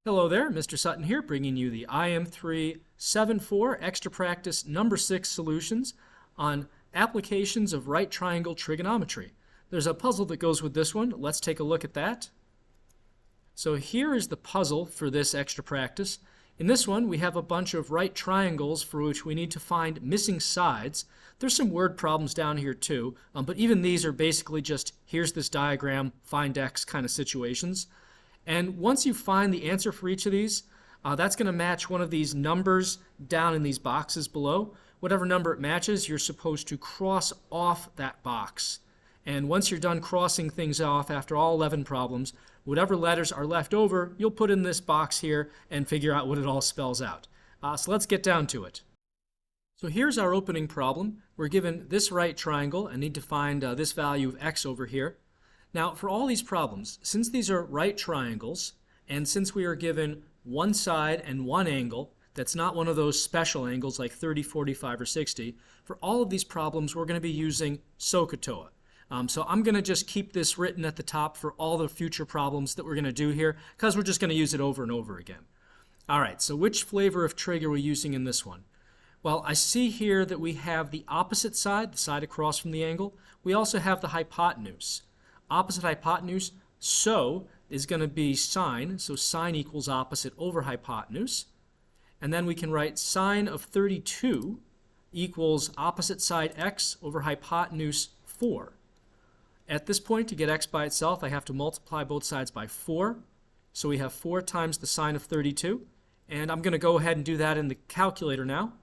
Hello there, Mr. Sutton here, bringing you the IM374 Extra Practice number 6 solutions on applications of right triangle trigonometry. There's a puzzle that goes with this one. Let's take a look at that. So here is the puzzle for this extra practice. In this one, we have a bunch of right triangles for which we need to find missing sides. There's some word problems down here too, but even these are basically just, here's this diagram, find x kind of situations. And once you find the answer for each of these, that's going to match one of these numbers down in these boxes below. Whatever number it matches, you're supposed to cross off that box. And once you're done crossing things off after all 11 problems, whatever letters are left over, you'll put in this box here and figure out what it all spells out. So let's get down to it. So here's our opening problem. We're given this right triangle and need to find this value of x over here. Now, for all these problems, since these are right triangles, and since we are given one side and one angle, that's not one of those special angles like 30, 45, or 60, for all of these problems, we're going to be using SOHCAHTOA. So I'm going to just keep this written at the top for all the future problems that we're going to do here, because we're just going to use it over and over again. All right, so which flavor of trig are we using in this one? Well, I see here that we have the opposite side, the side across from the angle. We also have the hypotenuse. Opposite hypotenuse, so, is going to be sine. So sine equals opposite over hypotenuse. And then we can write sine of 32 equals opposite side x over hypotenuse 4. At this point, to get x by itself, I have to multiply both sides by 4. So we have 4 times the sine of 32. And I'm going to go ahead and do that in the calculator now.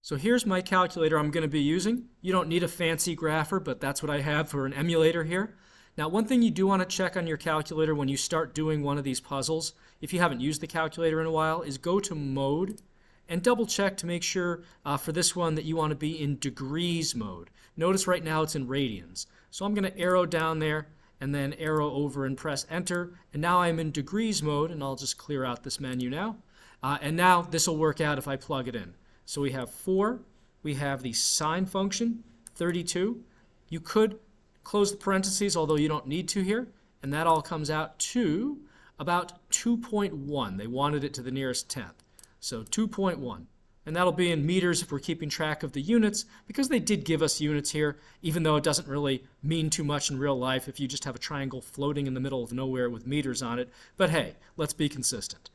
So here's my calculator I'm going to be using. You don't need a fancy grapher, but that's what I have for an emulator here. Now, one thing you do want to check on your calculator when you start doing one of these puzzles, if you haven't used the calculator in a while, is go to Mode and double check to make sure for this one that you want to be in degrees mode. Notice right now it's in radians. So I'm going to arrow down there and then arrow over and press Enter. And now I'm in degrees mode, and I'll just clear out this menu now. And now this will work out if I plug it in. So we have 4, we have the sine function, 32. You could close the parentheses, although you don't need to here, and that all comes out to about 2.1. They wanted it to the nearest tenth. So 2.1. And that'll be in meters if we're keeping track of the units, because they did give us units here, even though it doesn't really mean too much in real life if you just have a triangle floating in the middle of nowhere with meters on it. But hey, let's be consistent.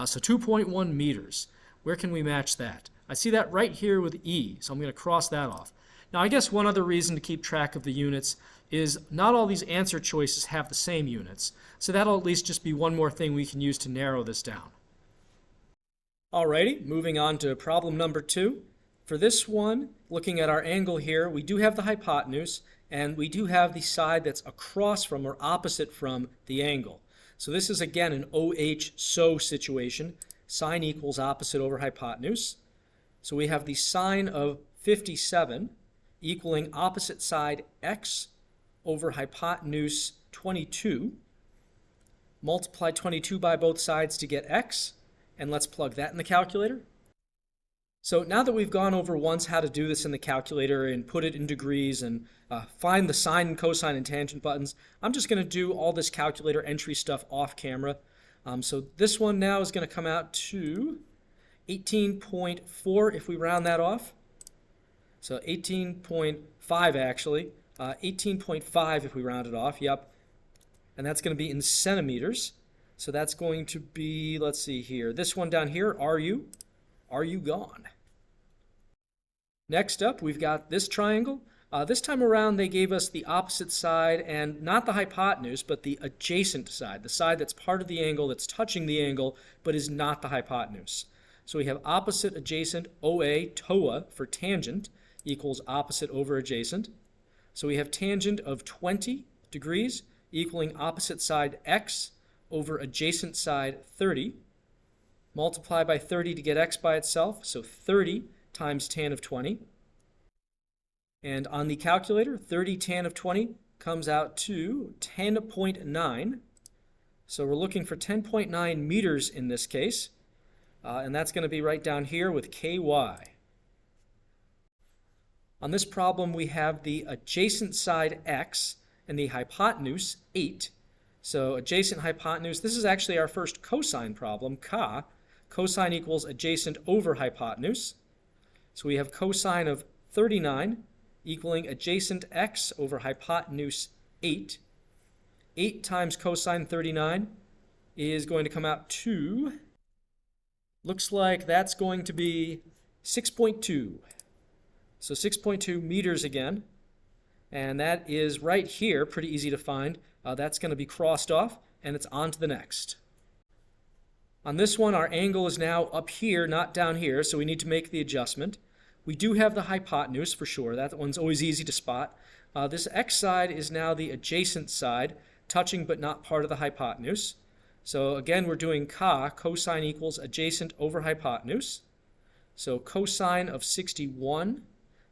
So 2.1 meters. Where can we match that? I see that right here with E, so I'm going to cross that off. Now, I guess one other reason to keep track of the units is not all these answer choices have the same units, so that'll at least just be one more thing we can use to narrow this down. Alrighty, moving on to problem number 2. For this one, looking at our angle here, we do have the hypotenuse, and we do have the side that's across from or opposite from the angle. So this is again an OH-SO situation. Sine equals opposite over hypotenuse. So we have the sine of 57 equaling opposite side x over hypotenuse 22. Multiply 22 by both sides to get x, and let's plug that in the calculator. So now that we've gone over once how to do this in the calculator and put it in degrees and find the sine and cosine and tangent buttons, I'm just going to do all this calculator entry stuff off camera. So this one now is going to come out to 18.4 if we round that off. So 18.5 actually. 18.5 if we round it off, yep. And that's going to be in centimeters. So that's going to be, let's see here, this one down here, are you gone? Next up, we've got this triangle. This time around, they gave us the opposite side and not the hypotenuse, but the adjacent side, the side that's part of the angle, that's touching the angle, but is not the hypotenuse. So we have opposite adjacent OA, TOA, for tangent, equals opposite over adjacent. So we have tangent of 20 degrees equaling opposite side x over adjacent side 30. Multiply by 30 to get x by itself, so 30 times tan of 20. And on the calculator, 30 tan of 20 comes out to 10.9. So we're looking for 10.9 meters in this case. And that's going to be right down here with ky. On this problem, we have the adjacent side x and the hypotenuse 8. So adjacent hypotenuse, this is actually our first cosine problem, ca. Cosine equals adjacent over hypotenuse. So we have cosine of 39 equaling adjacent x over hypotenuse 8. 8 times cosine 39 is going to come out to, looks like that's going to be 6.2. So 6.2 meters again. And that is right here, pretty easy to find. That's going to be crossed off, and it's on to the next. On this one, our angle is now up here, not down here, so we need to make the adjustment. We do have the hypotenuse for sure. That one's always easy to spot. This x side is now the adjacent side, touching but not part of the hypotenuse. So again, we're doing ca, cosine equals adjacent over hypotenuse. So cosine of 61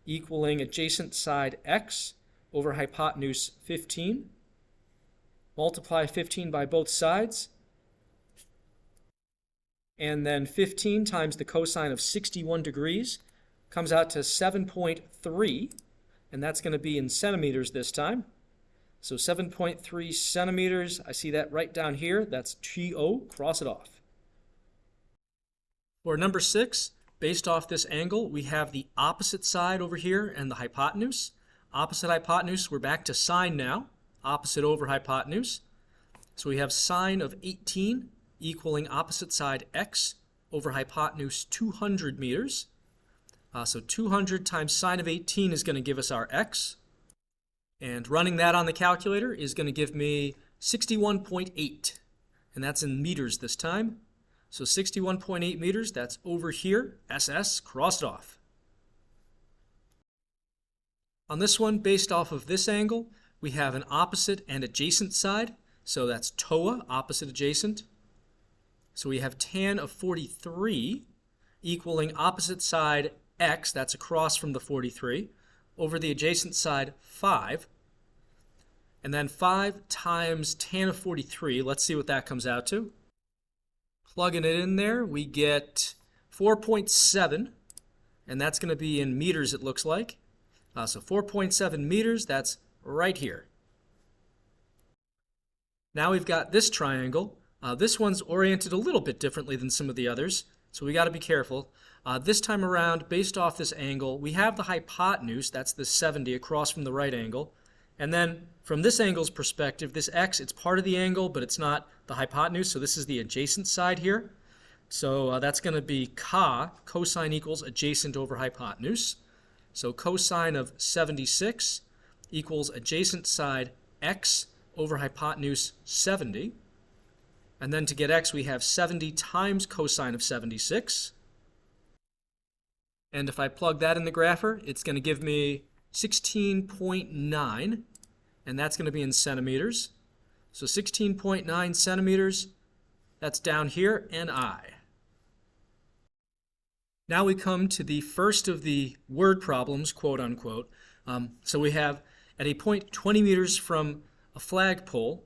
equaling adjacent side x over hypotenuse 15. Multiply 15 by both sides. And then 15 times the cosine of 61 degrees comes out to 7.3, and that's going to be in centimeters this time. So 7.3 centimeters, I see that right down here. That's TO, cross it off. For number 6, based off this angle, we have the opposite side over here and the hypotenuse. Opposite hypotenuse, we're back to sine now. Opposite over hypotenuse. So we have sine of 18 equaling opposite side x over hypotenuse 200 meters. So 200 times sine of 18 is going to give us our x. And running that on the calculator is going to give me 61.8. And that's in meters this time. So 61.8 meters, that's over here, SS, crossed off. On this one, based off of this angle, we have an opposite and adjacent side. So that's TOA, opposite adjacent. So we have tan of 43 equaling opposite side x, that's across from the 43, over the adjacent side 5. And then 5 times tan of 43, let's see what that comes out to. Plugging it in there, we get 4.7, and that's going to be in meters it looks like. So 4.7 meters, that's right here. Now we've got this triangle. This one's oriented a little bit differently than some of the others, so we got to be careful. This time around, based off this angle, we have the hypotenuse, that's the 70 across from the right angle. And then from this angle's perspective, this x, it's part of the angle, but it's not the hypotenuse, so this is the adjacent side here. So that's going to be ca, cosine equals adjacent over hypotenuse. So cosine of 76 equals adjacent side x over hypotenuse 70. And then to get x, we have 70 times cosine of 76. And if I plug that in the grapher, it's going to give me 16.9, and that's going to be in centimeters. So 16.9 centimeters, that's down here, and I. Now we come to the first of the word problems, quote unquote. So we have at a point 20 meters from a flagpole,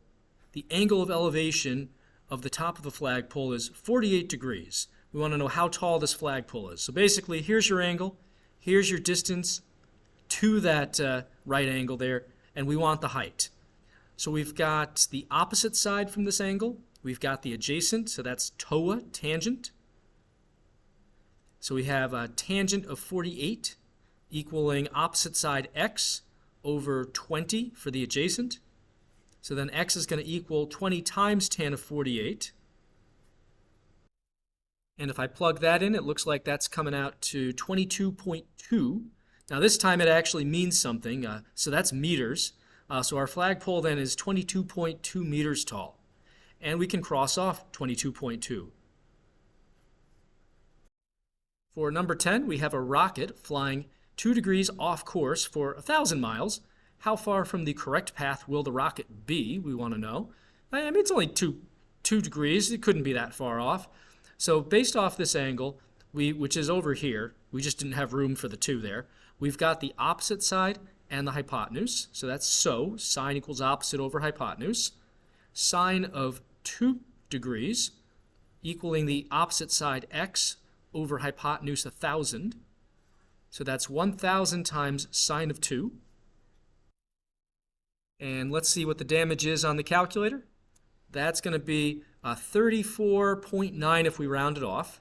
the angle of elevation of the top of the flagpole is 48 degrees. We want to know how tall this flagpole is. So basically, here's your angle, here's your distance to that right angle there, and we want the height. So we've got the opposite side from this angle, we've got the adjacent, so that's TOA, tangent. So we have a tangent of 48 equaling opposite side x over 20 for the adjacent. So then x is going to equal 20 times tan of 48. And if I plug that in, it looks like that's coming out to 22.2. Now this time it actually means something, so that's meters. So our flagpole then is 22.2 meters tall. And we can cross off 22.2. For number 10, we have a rocket flying 2 degrees off course for 1,000 miles. How far from the correct path will the rocket be? We want to know. I mean, it's only 2 degrees. It couldn't be that far off. So based off this angle, which is over here, we just didn't have room for the 2 there. We've got the opposite side and the hypotenuse. So that's sine equals opposite over hypotenuse. Sine of 2 degrees equaling the opposite side x over hypotenuse 1,000. So that's 1,000 times sine of 2. And let's see what the damage is on the calculator. That's going to be 34.9 if we round it off.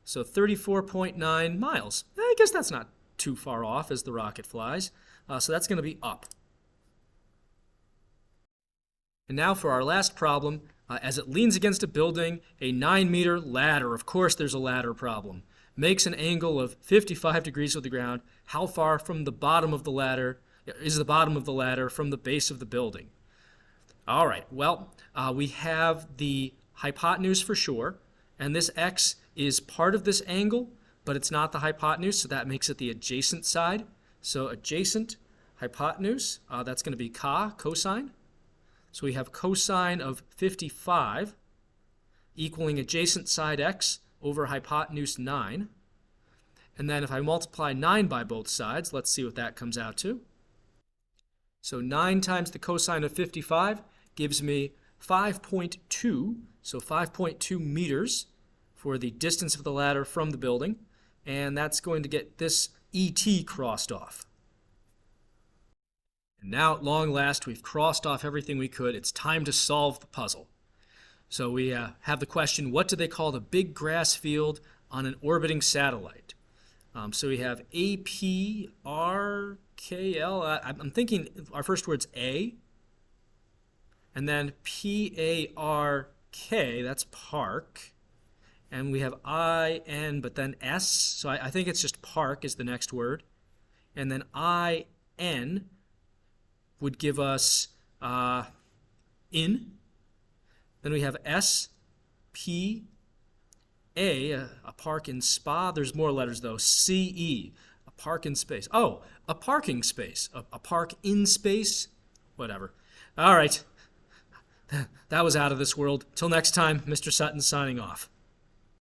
So 34.9 miles. I guess that's not too far off as the rocket flies. So that's going to be up. And now for our last problem. As it leans against a building, a 9-meter ladder, of course there's a ladder problem, makes an angle of 55 degrees with the ground. How far from the bottom of the ladder is the bottom of the ladder from the base of the building? All right, well, we have the hypotenuse for sure, and this x is part of this angle, but it's not the hypotenuse, so that makes it the adjacent side. So adjacent hypotenuse, that's going to be cosine. So we have cosine of 55 equaling adjacent side x over hypotenuse 9. And then if I multiply 9 by both sides, let's see what that comes out to. So 9 times the cosine of 55 gives me 5.2, so 5.2 meters for the distance of the ladder from the building. And that's going to get this ET crossed off. And now at long last we've crossed off everything we could. It's time to solve the puzzle. So we have the question, what do they call the big grass field on an orbiting satellite? So we have APRKL. I'm thinking our first word's A. And then PARK, that's park. And we have IN, but then S. So I think it's just park is the next word. And then IN would give us in. Then we have SPA, a park in spa. There's more letters though. CE, a park in space. Oh, a parking space, a park in space, whatever. All right, that was out of this world. Till next time, Mr. Sutton signing off.